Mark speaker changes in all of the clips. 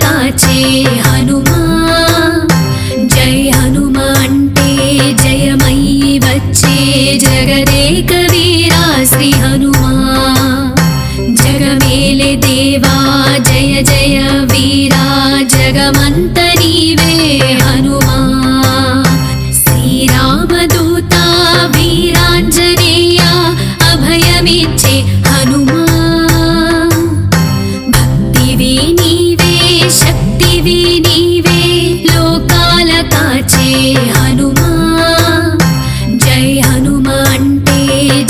Speaker 1: కాచే హనుమా జై హనుమా అంటే జయమై వచ్చే జగదేక వీరా శ్రీ హనుమా జగమేలే దేవా జయ జయ వీరా జగమంత నీవే హనుమా శ్రీరామదూత వీరాంజనేయ అభయమిచ్చే హనుమా భక్తివి నీవే శక్తివి నీవే లోకాల కాచే హనుమా జై హనుమా అంటే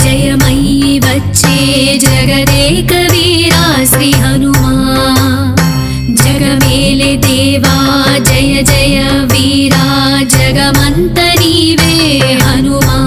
Speaker 1: జయమై వచ్చే జగదేక వీరా శ్రీ హనుమా జగమేలే దేవా జయ జయ వీరా జగమంత నీవే హనుమా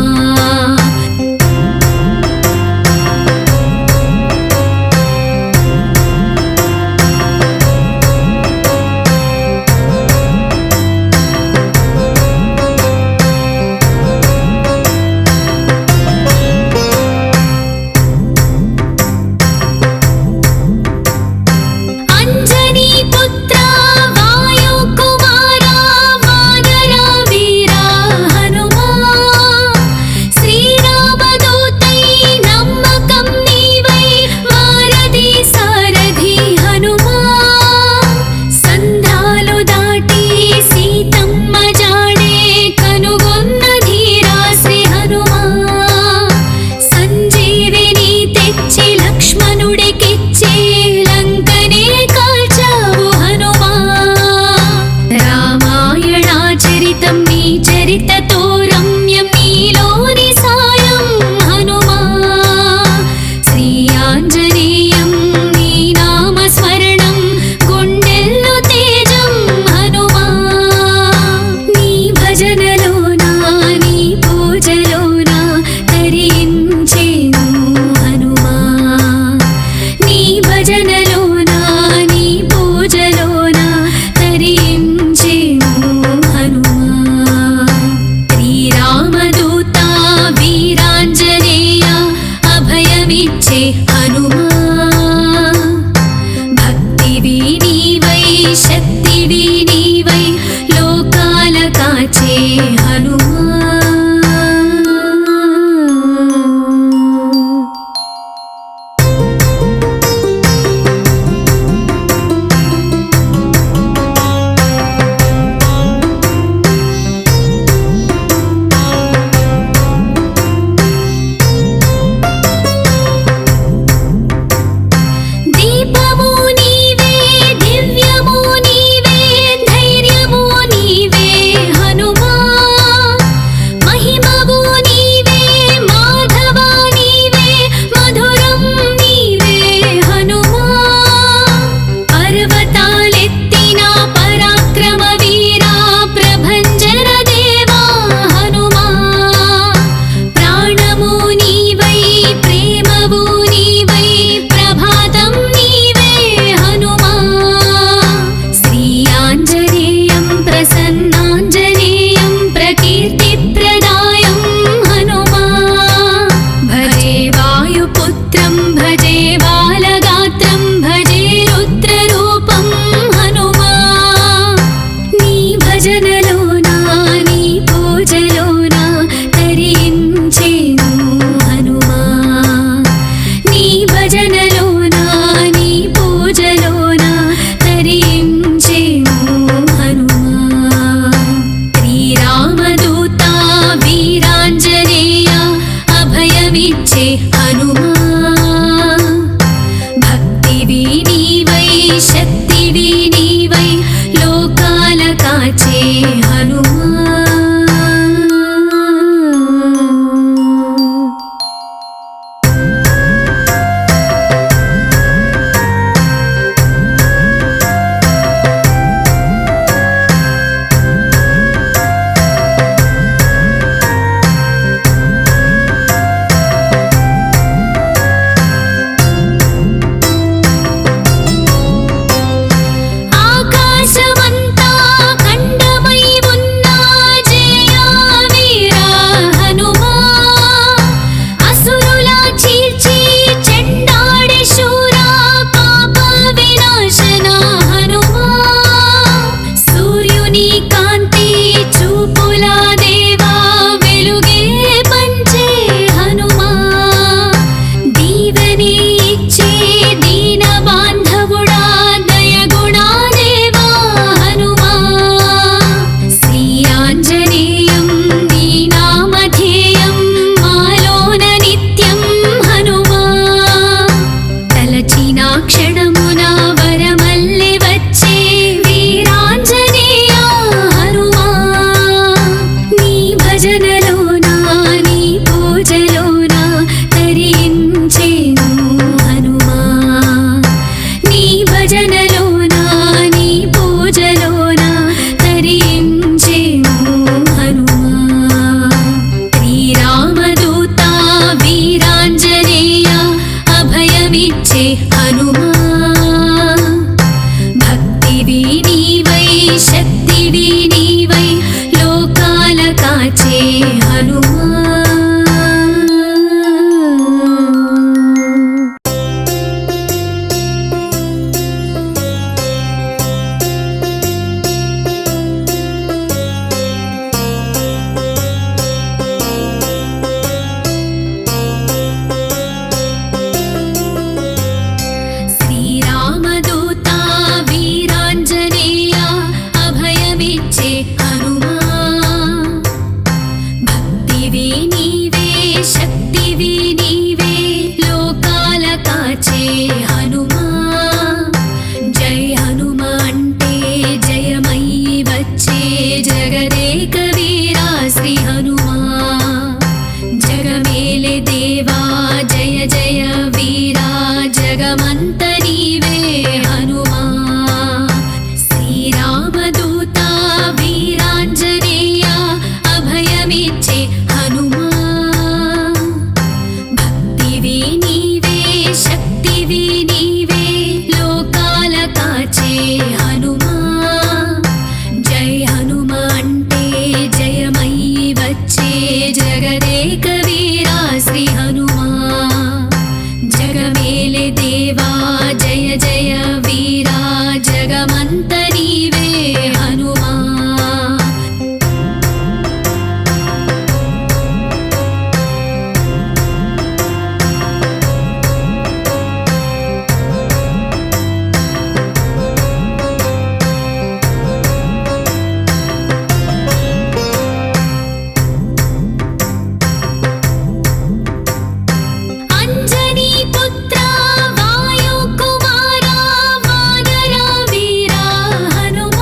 Speaker 1: భక్తివి నీవై శక్తివి నీవై లోకాల కాచే హనుమా పుత్ర వాయు కుమార వానర వీర హనుమ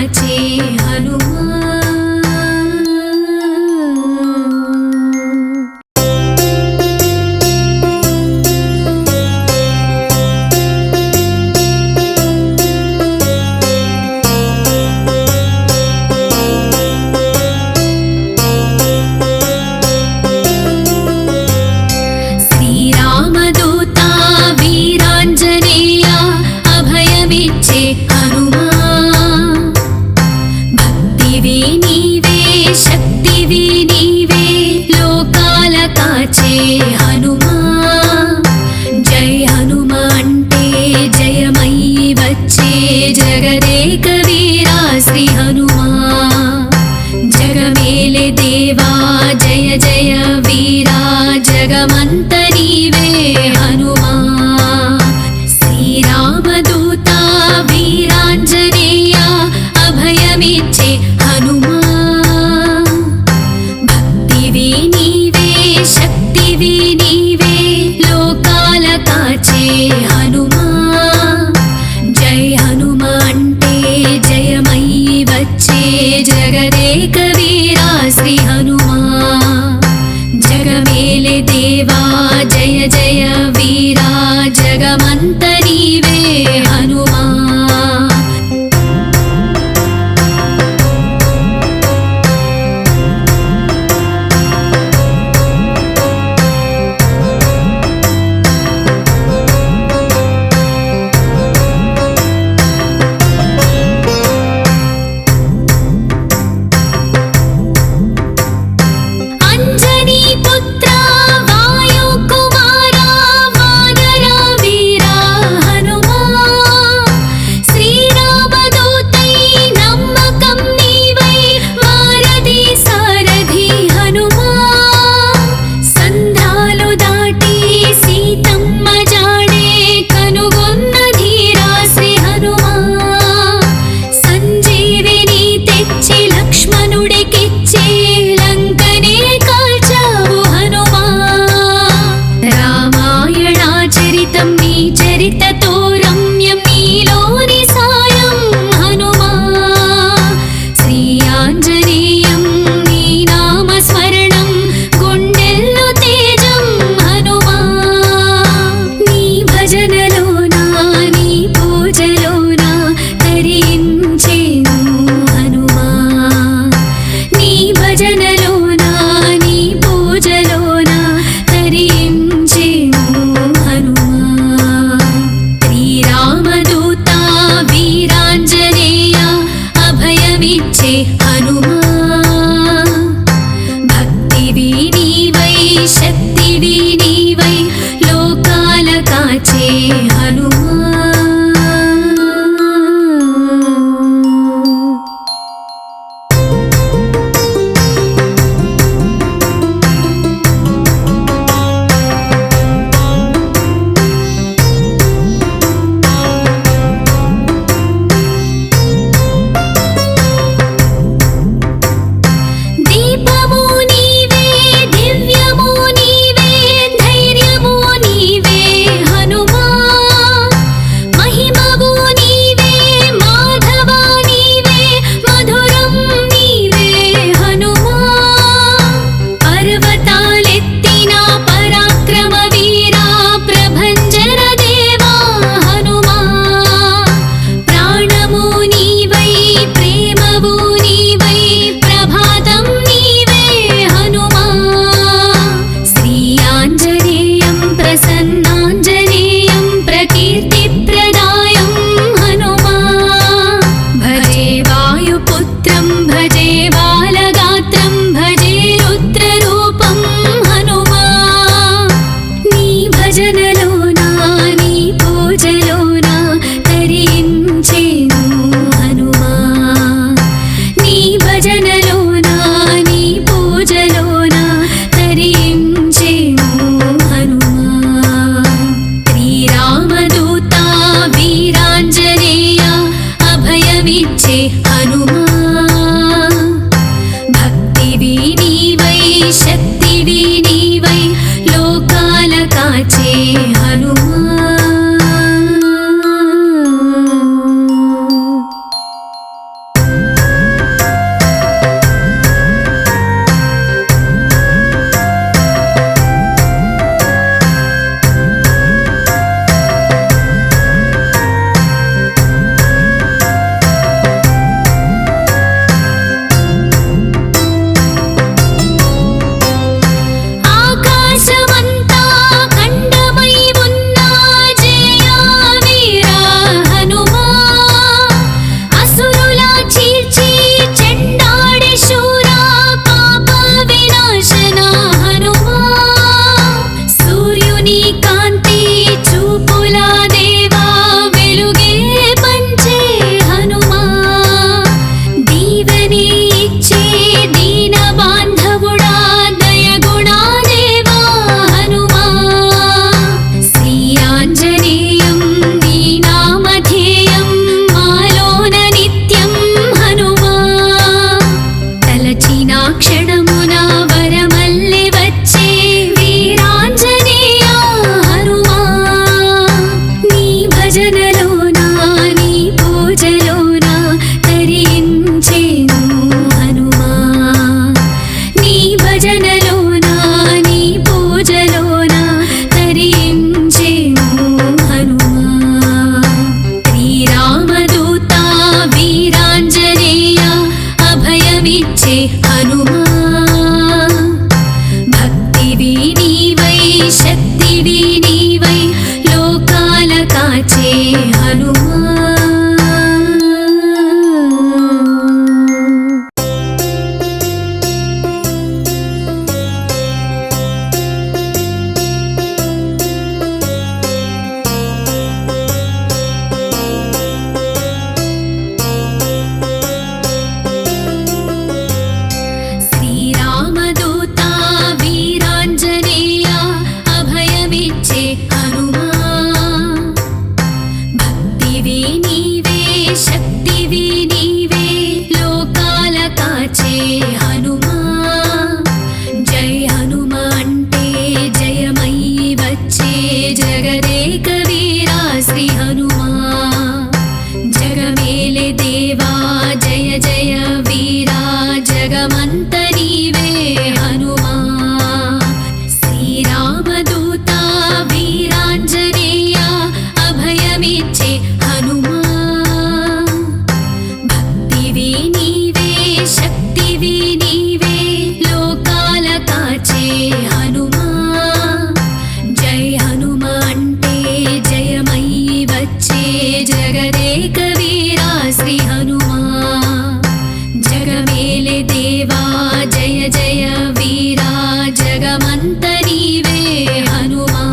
Speaker 1: काचे जगदेक वीरा श्री हनुमान जगमेले देवा जय जय वीरा जगमंत नीवे हनुमान श्रीरामदूता वीरांजनेय अभयमिच्चे हनुमान भक्तिवि नीवे शक्तिवि नीवे लोकाल काचे हनुमान जय हनुमान्टे जयमयि वच्चे जगदेक वीरा श्री हनुमान जगमेले देवा जय जय वीरा जगमंत नीवे हनुमान అభయమిచ్చే హనుమా భక్తివి నీవై శక్తివి నీవై లోకాల కాచే హనుమా శ్రీరామదూతా వీరాంజనేయ అభయమిచ్చే హనుమా భక్తివి నీవే శక్తివి నీవే లోకాల కాచే హనుమా జై హనుమ అంటే జయమయ్యి వచ్చే జగదేక వీరా శ్రీ హనుమా జగమేలే దేవా జయ జయ వీరా జగమంత నీవే హనుమా శ్రీరామదూతా వీరాంజనేయ అభయమిచ్చే హనుమా భక్తివి నీవే శక్తివి నీవే లోకాల కాచే హనుమా జై హనుమ అంటే జయమయ్యి వచ్చే జగదేక వీరా శ్రీ హనుమా జగమేలే దేవా జయ జయ వీరా జగమంత నీవే హనుమా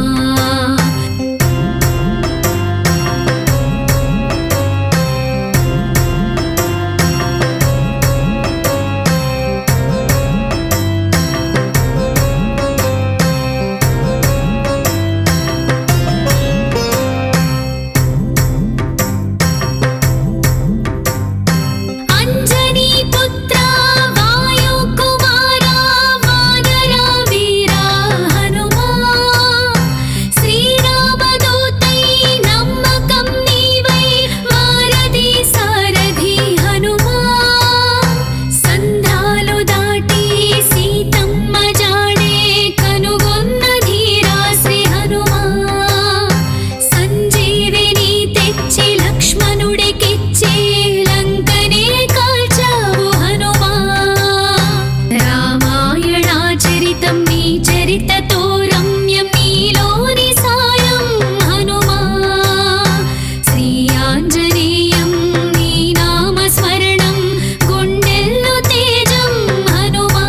Speaker 1: అంజనీ పుత్ర వాయు కుమార వానర వీరా హనుమా శ్రీరామదూతై నమ్మకం నీవై వారధి సారథి హనుమా సంధాలు దాటి సీతమ్మ జాడే కనుగొన్న ధీరా శ్రీ హనుమా సంజీవిని తెచ్చి లక్ష్మణుడికిచ్చే లంకనే కాల్చావు హనుమా రామాయణాచరితం నీ చరితతో రమ్యం నీలోని సాయం హనుమా శ్రీ ఆంజనేయం నీ నామస్మరణం గుండెల్లో తేజం హనుమా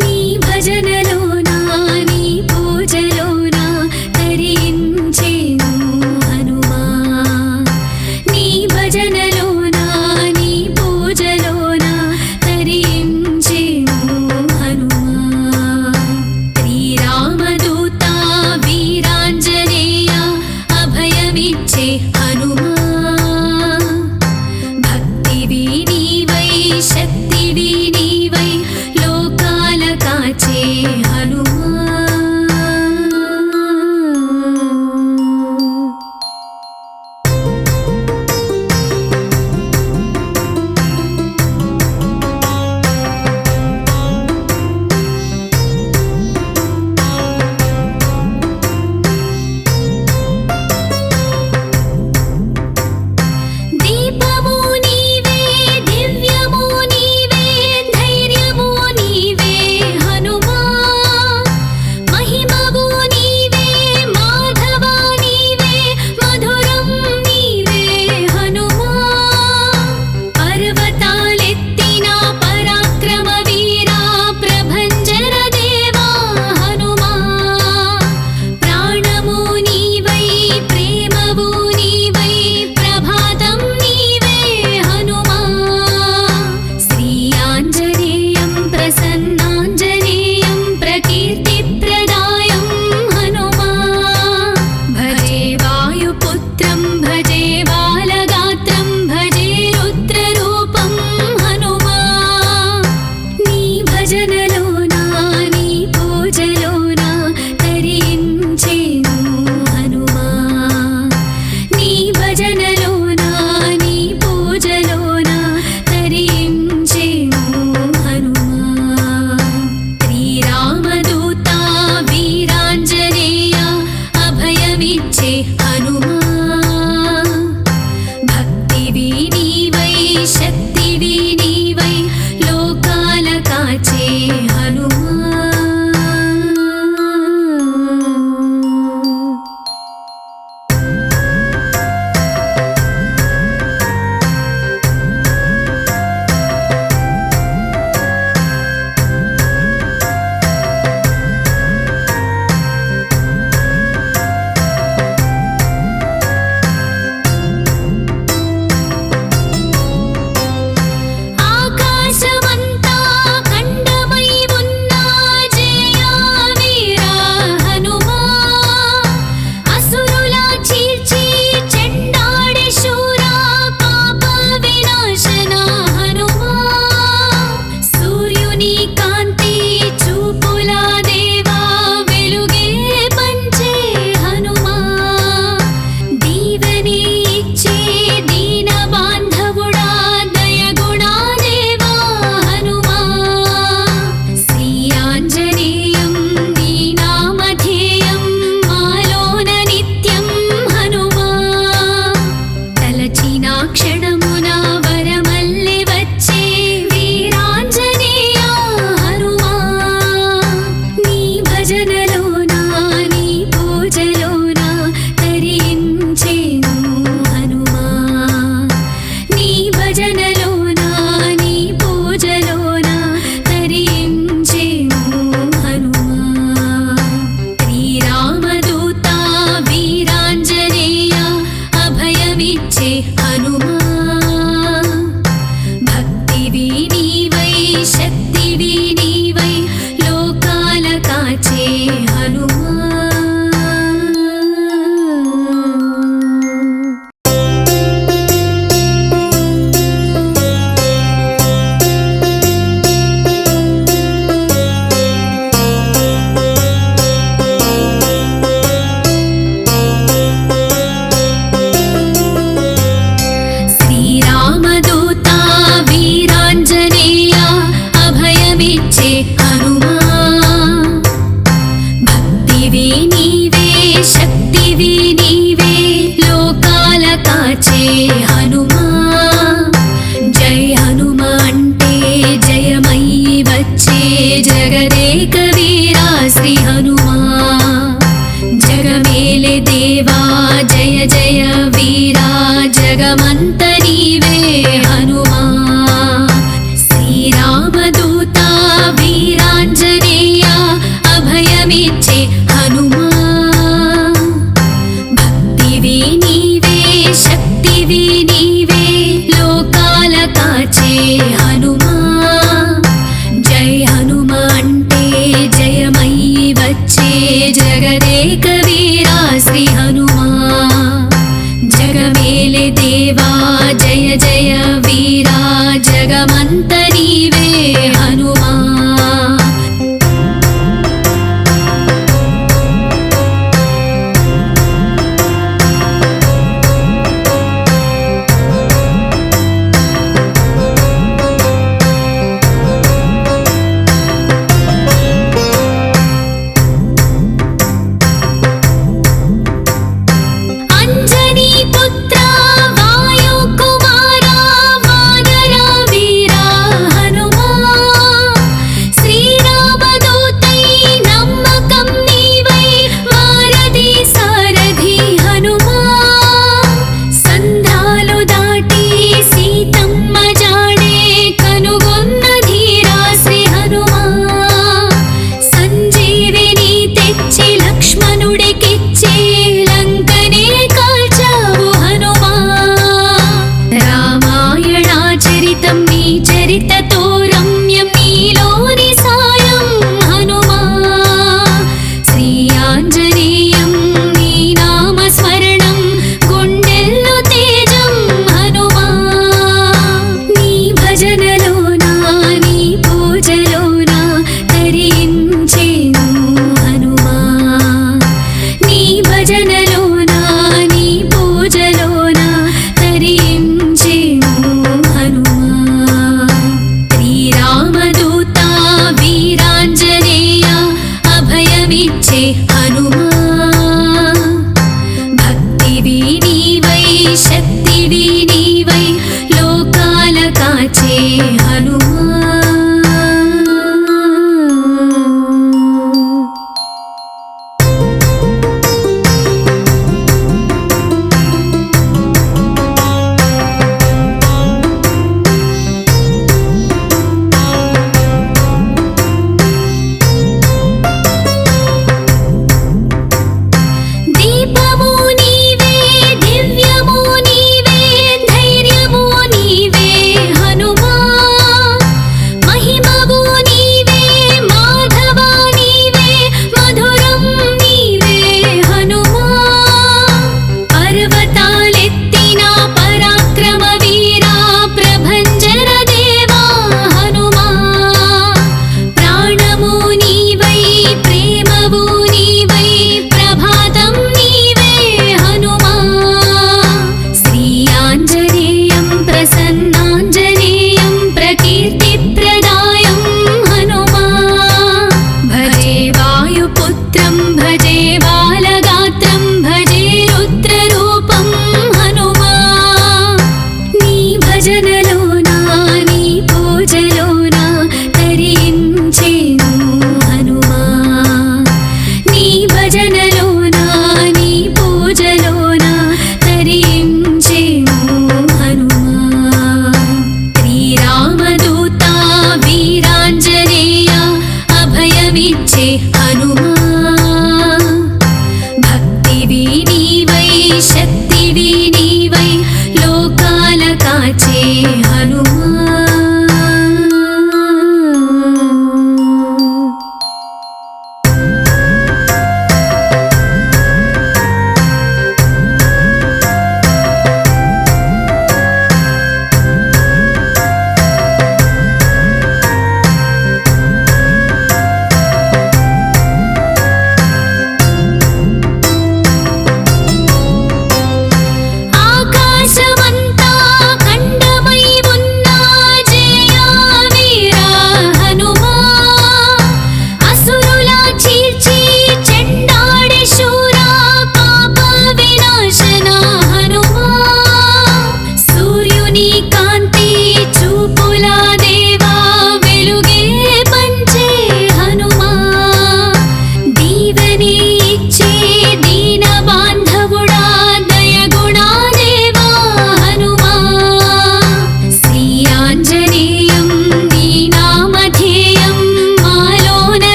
Speaker 1: నీ భజనలోనా నీ పూజలోనా తరించేను హనుమా నీ భజనలోనా నీ పూజలోనా తరించేను హనుమా శ్రీరామదూతా వీరాంజనేయ అభయమిచ్చే హనుమా భక్తివి నీవై శక్తివి నీవై లోకాల కాచే హనుమా దీపము నీవే దివ్యము నీవే జగమంత నీవే హనుమా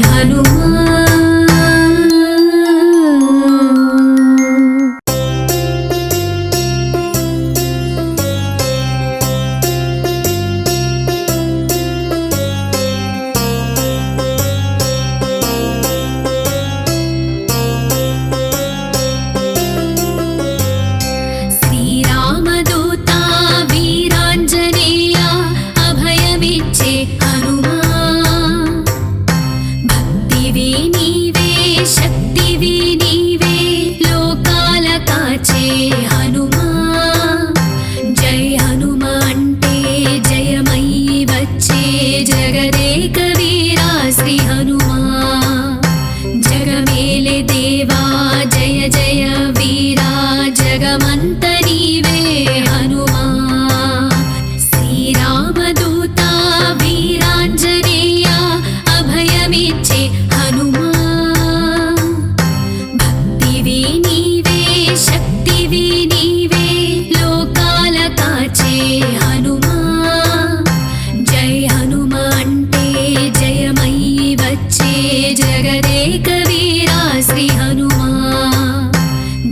Speaker 1: హనుమా శ్రీరామదూతా వీరాంజనేయ అభయమిచ్చే హనుమా భక్తివి నీవే శక్తివి నీవే లోకాల కాచే హనుమా జై హనుమా అంటే జయమై వచ్చే జగదేక వీరా శ్రీ హనుమా జగమేలే దేవా జయ జయ వీరా జగమంత నీవే హనుమా శ్రీరామదూతా వీరాంజనేయ అభయమిచ్చే హనుమా భక్తివి నీవే శక్తివి నీవే లోకాల కాచే హనుమా జై హనుమా అంటే జయమై వచ్చే జగదేక వీరా శ్రీ హనుమా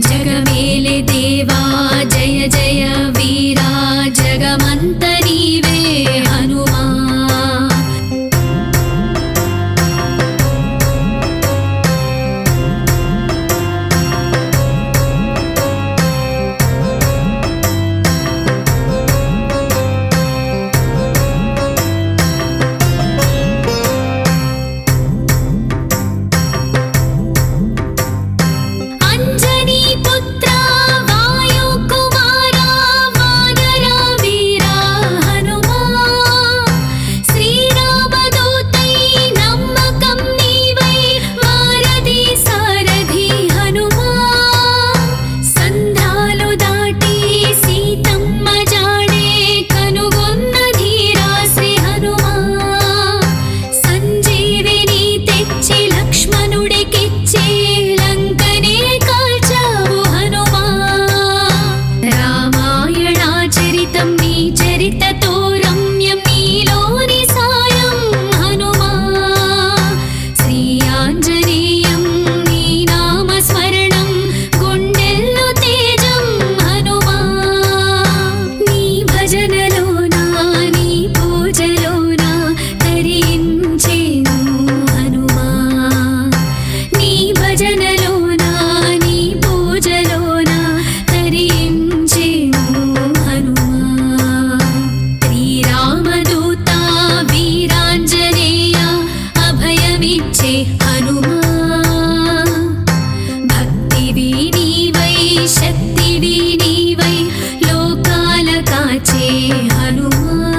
Speaker 1: జగమేలే దేవా జయ జయ వీరా జగమంత నీవే హనుమా అంజనీ పుత్ర వాయు కుమార వానర వీరా హనుమా శ్రీరామదూతై నమ్మకం నీవై వారధి సారథి హనుమా సంధాలు దాటి సీతమ్మ జాడే కనుగొన్న ధీరా శ్రీ హనుమా సంజీవిని తెచ్చి లక్ష్మణుడికిచ్చే లంకనే కాల్చావు హనుమా రామాయణాచరితం నీ చరితతో రమ్యం నీలోని సాయం హనుమా శ్రీ ఆంజనేయం నీ నామస్మరణం గుండెల్లో తేజం హనుమా నీ భజనలోనా నీ పూజలోనా తరించేను హనుమా నీ భజనలోనా నీ పూజలోనా తరించేను హనుమా శ్రీరామదూతా వీరాంజనేయ అభయమిచ్చే హనుమా భక్తివి నీవై శక్తివి నీవై లోకాల కాచే హనుమా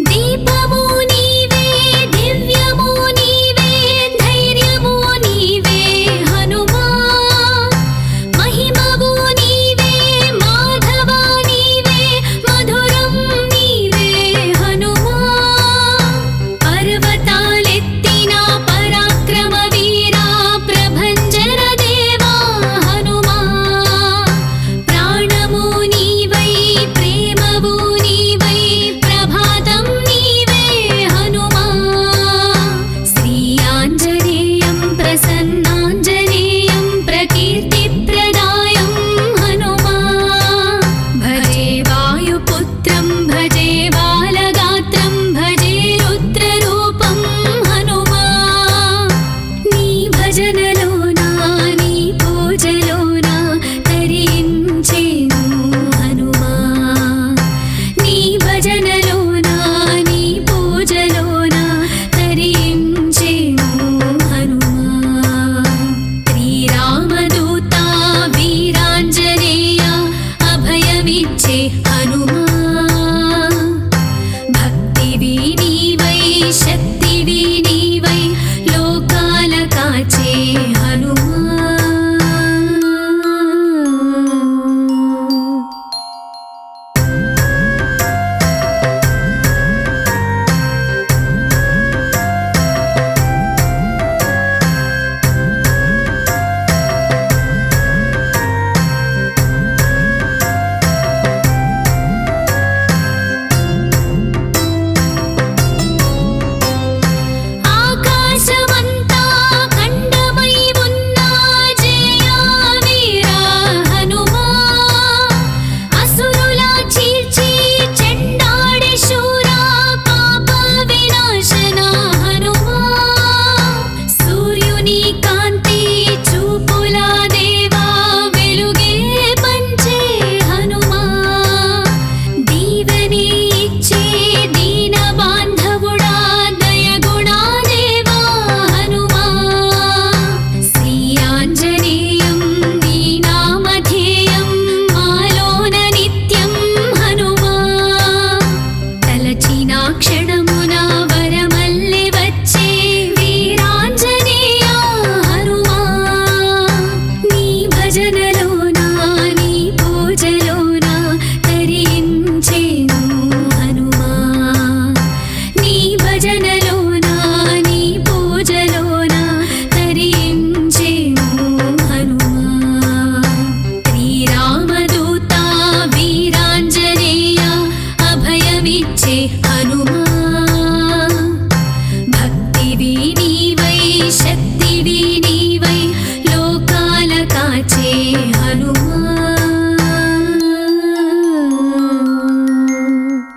Speaker 1: దీపము నీవే దివ్యము నీవే ధైర్యము నీవే హనుమా మహిమవు నీవే మాధవ నీవే మధురం నీవే హనుమా పర్వతాలెత్తిన పరాక్రమ వీరా ప్రభంజన దేవా హనుమా ప్రాణము నీవై ప్రేమవు నీవై ప్రభాతం నీవే హనుమా శ్రీ ఆంజనేయం ప్రసన్నాంజనేయం ప్రకీర్తిప్రదాయం హనుమా భజే వాయుపుత్రం భజే బాలగాత్రం భజే రుద్రరూపం హనుమా నీ భజనలోనా నీ పూజలోనా తరించేను హనుమా నీ భజనలోనా నీ పూజలోనా తరించేను హనుమా శ్రీరామదూతా వీరాంజనేయ అభయమిచ్చే హనుమా